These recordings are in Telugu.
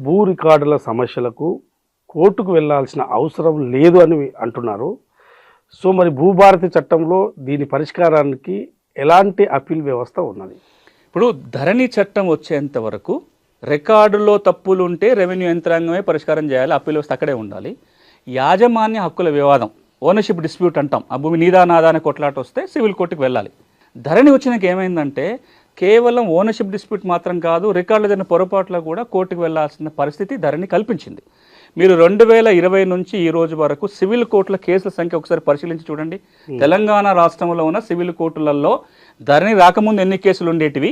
భూ రికార్డుల సమస్యలకు కోర్టుకు వెళ్ళాల్సిన అవసరం లేదు అని అంటున్నారు. సో మరి భూభారతి చట్టంలో దీని పరిష్కారానికి ఎలాంటి అప్పీల్ వ్యవస్థ ఉన్నది? ఇప్పుడు ధరణి చట్టం వచ్చేంత వరకు రికార్డులో తప్పులు ఉంటే రెవెన్యూ యంత్రాంగమే పరిష్కారం చేయాలి, అప్పీల్ వ్యవస్థ అక్కడే ఉండాలి. యాజమాన్య హక్కుల వివాదం, ఓనర్షిప్ డిస్ప్యూట్ అంటాం, ఆ భూమి నీదా నాదా అనే కొట్లాట వస్తే సివిల్ కోర్టుకు వెళ్ళాలి. ధరణి వచ్చినాక ఏమైందంటే కేవలం ఓనర్షిప్ డిస్ప్యూట్ మాత్రం కాదు, రికార్డులు జరిగిన పొరపాట్ల కూడా కోర్టుకు వెళ్లాల్సిన పరిస్థితి ధరణి కల్పించింది. మీరు 2020 నుంచి ఈ రోజు వరకు సివిల్ కోర్టుల కేసుల సంఖ్య ఒకసారి పరిశీలించి చూడండి. తెలంగాణ రాష్ట్రంలో ఉన్న సివిల్ కోర్టులలో ధరణి రాకముందు ఎన్ని కేసులు ఉండేటివి,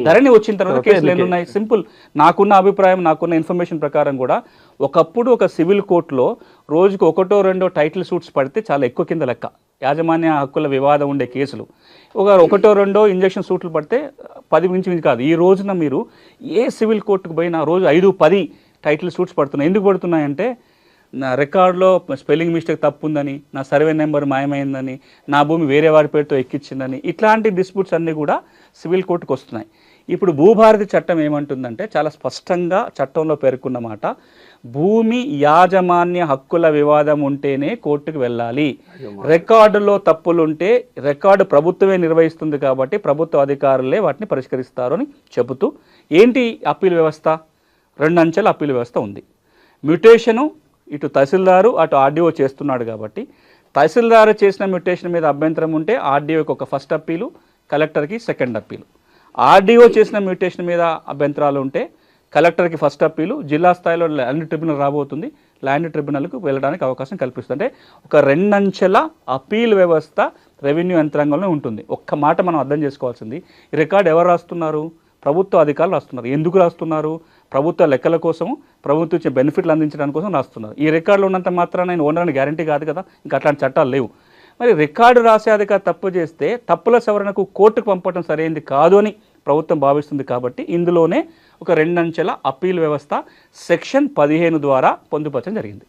ధరణి వచ్చిన తర్వాత కేసులు ఎన్ని ఉన్నాయి? సింపుల్. నాకున్న అభిప్రాయం, నాకున్న ఇన్ఫర్మేషన్ ప్రకారం కూడా ఒకప్పుడు ఒక సివిల్ కోర్టులో రోజుకు 1-2 టైటిల్ సూట్స్ పడితే చాలా ఎక్కువ కింద లెక్క. యాజమాన్య హక్కుల వివాదం ఉండే కేసులు ఒక 1-2 ఇంజక్షన్ సూట్లు పడితే 10 మించి కాదు. ఈ రోజున మీరు ఏ సివిల్ కోర్టుకు పోయినా రోజు 5-10 టైటిల్ సూట్స్ పడుతున్నాయి. ఎందుకు పడుతున్నాయంటే నా రికార్డులో స్పెల్లింగ్ మిస్టేక్ తప్పు ఉందని, నా సర్వే నెంబర్ మాయమైందని, నా భూమి వేరే వారి పేరుతో ఎక్కించిందని, ఇట్లాంటి డిస్ప్యూట్స్ అన్నీ కూడా సివిల్ కోర్టుకు వస్తున్నాయి. ఇప్పుడు భూభారతి చట్టం ఏమంటుందంటే చాలా స్పష్టంగా చట్టంలో పేర్కొన్న మాట, భూమి యాజమాన్య హక్కుల వివాదం ఉంటేనే కోర్టుకు వెళ్ళాలి. రికార్డులో తప్పులుంటే రికార్డు ప్రభుత్వమే నిర్వహిస్తుంది కాబట్టి ప్రభుత్వ అధికారులే వాటిని పరిష్కరిస్తారు అని చెబుతూ, ఏంటి అప్పీల్ వ్యవస్థ? 2 అంచెల అప్పీల్ వ్యవస్థ ఉంది. మ్యూటేషను ఇటు తహసీల్దారు అటు ఆర్డీఓ చేస్తున్నాడు కాబట్టి తహసీల్దారు చేసిన మ్యూటేషన్ మీద అభ్యంతరం ఉంటే ఆర్డీఓకి ఒక ఫస్ట్ అప్పీలు, కలెక్టర్కి సెకండ్ అప్పీలు. ఆర్డీఓ చేసిన మ్యూటేషన్ మీద అభ్యంతరాలు ఉంటే కలెక్టర్కి ఫస్ట్ అప్పీలు, జిల్లా స్థాయిలో ల్యాండ్ ట్రిబ్యునల్ రాబోతుంది, ల్యాండ్ ట్రిబ్యునల్కు వెళ్ళడానికి అవకాశం కల్పిస్తుంది. అంటే ఒక 2 అంచెల అప్పీల్ వ్యవస్థ రెవెన్యూ యంత్రాంగంలో ఉంటుంది. ఒక్క మాట మనం అర్థం చేసుకోవాల్సింది, ఈ రికార్డు ఎవరు రాస్తున్నారు? ప్రభుత్వ అధికారులు రాస్తున్నారు. ఎందుకు రాస్తున్నారు? ప్రభుత్వ లెక్కల కోసము, ప్రభుత్వం ఇచ్చే బెనిఫిట్లు అందించడానికి కోసం రాస్తున్నారు. ఈ రికార్డులు ఉన్నంత మాత్రాన నేను ఓనర్ అని గ్యారంటీ కాదు కదా, ఇంకా అట్లాంటి చట్టాలు లేవు. మరి రికార్డు రాసే అధికారి తప్పు చేస్తే తప్పుల సవరణకు కోర్టుకు పంపడం సరైనది కాదు అని ప్రభుత్వం భావిస్తుంది. కాబట్టి ఇందులోనే ఒక 2 అంచెల అప్పీల్ వ్యవస్థ సెక్షన్ 15 ద్వారా పొందుపరచడం జరిగింది.